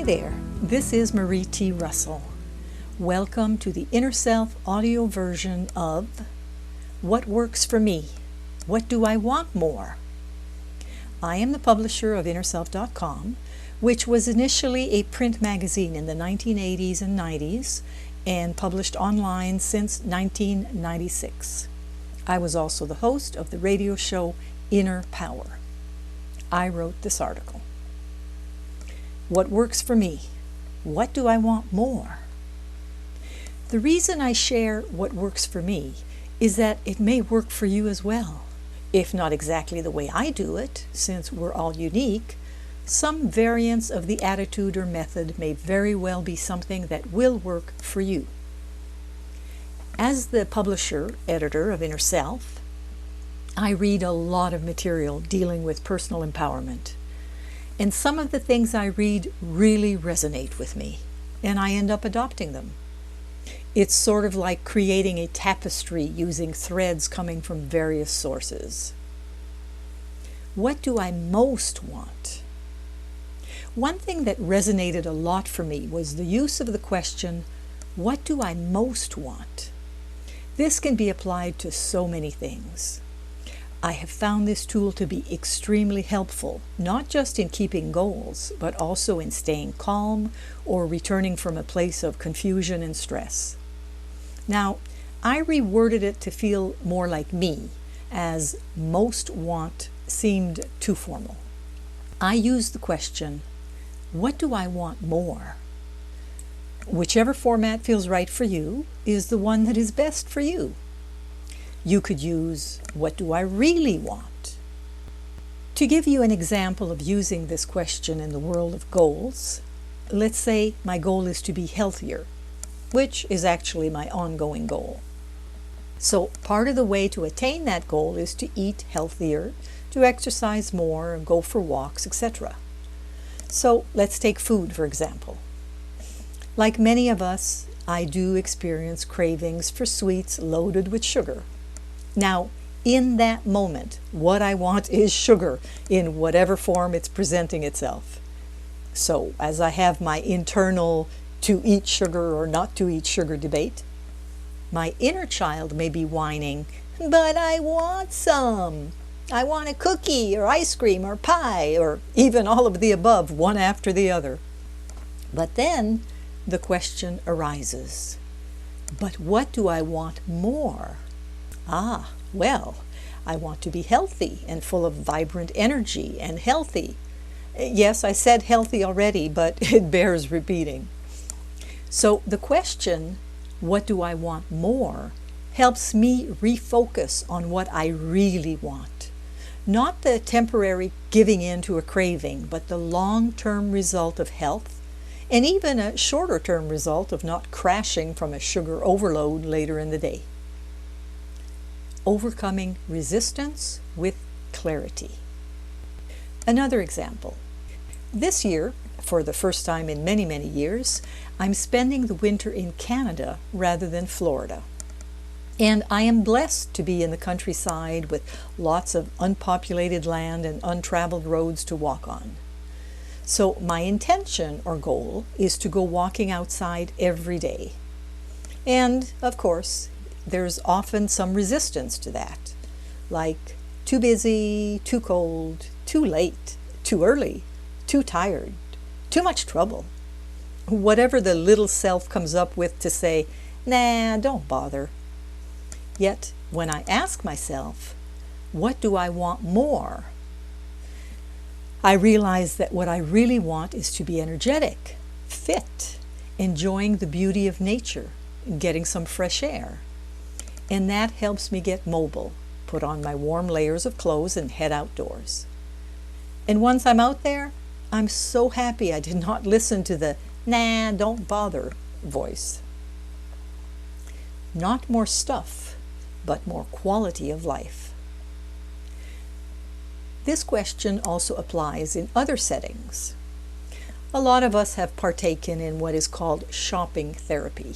there, this is Marie T. Russell. Welcome to the InnerSelf audio version of What Works for Me? What Do I Want More? I am the publisher of InnerSelf.com, which was initially a print magazine in the 1980s and 90s and published online since 1996. I was also the host of the radio show Inner Power. I wrote this article. What works for me? What do I want more? The reason I share what works for me is that it may work for you as well. If not exactly the way I do it, since we're all unique, some variance of the attitude or method may very well be something that will work for you. As the publisher, editor of InnerSelf, I read a lot of material dealing with personal empowerment. And some of the things I read really resonate with me, and I end up adopting them. It's sort of like creating a tapestry using threads coming from various sources. What do I most want? One thing that resonated a lot for me was the use of the question, what do I most want? This can be applied to so many things. I have found this tool to be extremely helpful, not just in keeping goals, but also in staying calm or returning from a place of confusion and stress. Now, I reworded it to feel more like me, as most want seemed too formal. I used the question, what do I want more? Whichever format feels right for you is the one that is best for you. You could use, what do I really want? To give you an example of using this question in the world of goals, let's say my goal is to be healthier, which is actually my ongoing goal. So part of the way to attain that goal is to eat healthier, to exercise more, go for walks, etc. So let's take food, for example. Like many of us, I do experience cravings for sweets loaded with sugar. Now, in that moment, what I want is sugar in whatever form it's presenting itself. So, as I have my internal to eat sugar or not to eat sugar debate, my inner child may be whining, but I want some. I want a cookie or ice cream or pie or even all of the above, one after the other. But then the question arises, but what do I want more? Well, I want to be healthy and full of vibrant energy and healthy. Yes, I said healthy already, but it bears repeating. So the question, what do I want more, helps me refocus on what I really want. Not the temporary giving in to a craving, but the long-term result of health, and even a shorter-term result of not crashing from a sugar overload later in the day. Overcoming resistance with clarity. Another example. This year, for the first time in many, many years, I'm spending the winter in Canada rather than Florida. And I am blessed to be in the countryside with lots of unpopulated land and untraveled roads to walk on. So my intention or goal is to go walking outside every day. And, of course, there's often some resistance to that, like too busy, too cold, too late, too early, too tired, too much trouble. Whatever the little self comes up with to say, nah, don't bother. Yet, when I ask myself, what do I want more? I realize that what I really want is to be energetic, fit, enjoying the beauty of nature, getting some fresh air. And that helps me get mobile, put on my warm layers of clothes and head outdoors. And once I'm out there, I'm so happy I did not listen to the, nah, don't bother voice. Not more stuff, but more quality of life. This question also applies in other settings. A lot of us have partaken in what is called shopping therapy.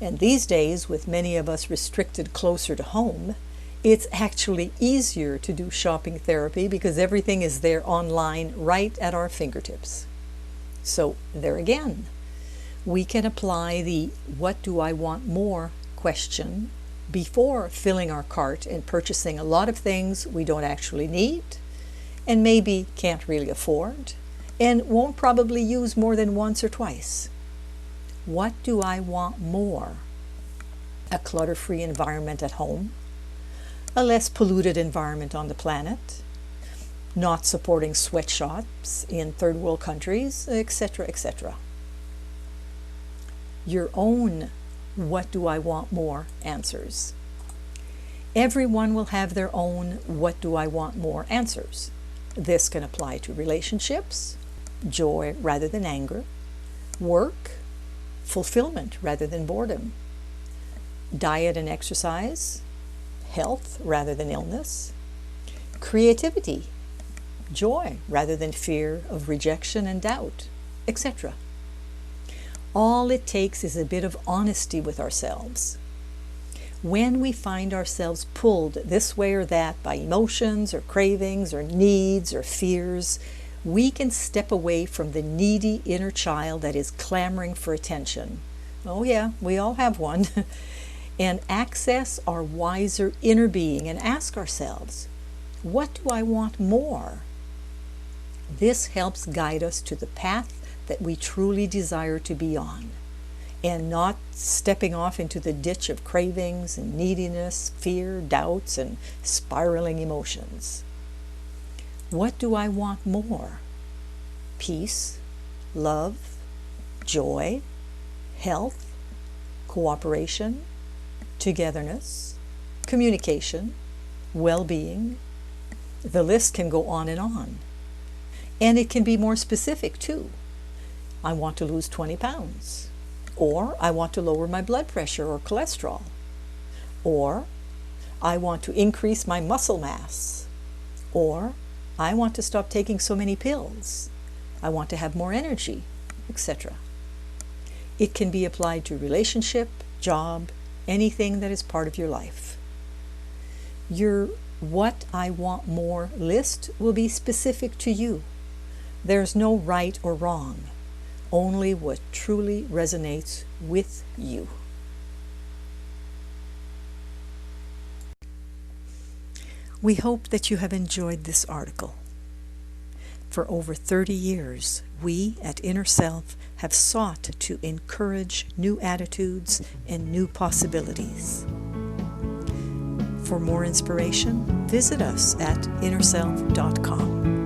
And these days, with many of us restricted closer to home, it's actually easier to do shopping therapy because everything is there online right at our fingertips. So there again, we can apply the "what do I want more" question before filling our cart and purchasing a lot of things we don't actually need and maybe can't really afford and won't probably use more than once or twice. What do I want more? A clutter-free environment at home, a less polluted environment on the planet, not supporting sweatshops in third world countries, etc., etc. Your own "what do I want more" answers. Everyone will have their own "what do I want more" answers. This can apply to relationships, joy rather than anger, work, fulfillment rather than boredom, diet and exercise, health rather than illness, creativity, joy rather than fear of rejection and doubt, etc. All it takes is a bit of honesty with ourselves. When we find ourselves pulled this way or that by emotions or cravings or needs or fears, we can step away from the needy inner child that is clamoring for attention. Oh yeah, we all have one. And access our wiser inner being and ask ourselves, what do I want more? This helps guide us to the path that we truly desire to be on, and not stepping off into the ditch of cravings and neediness, fear, doubts, and spiraling emotions. What do I want more? Peace, love, joy, health, cooperation, togetherness, communication, well-being. The list can go on. And it can be more specific too. I want to lose 20 pounds. Or I want to lower my blood pressure or cholesterol. Or I want to increase my muscle mass. Or I want to stop taking so many pills. I want to have more energy, etc. It can be applied to relationship, job, anything that is part of your life. Your "what I want more" list will be specific to you. There's no right or wrong, only what truly resonates with you. We hope that you have enjoyed this article. For over 30 years, we at InnerSelf have sought to encourage new attitudes and new possibilities. For more inspiration, visit us at InnerSelf.com.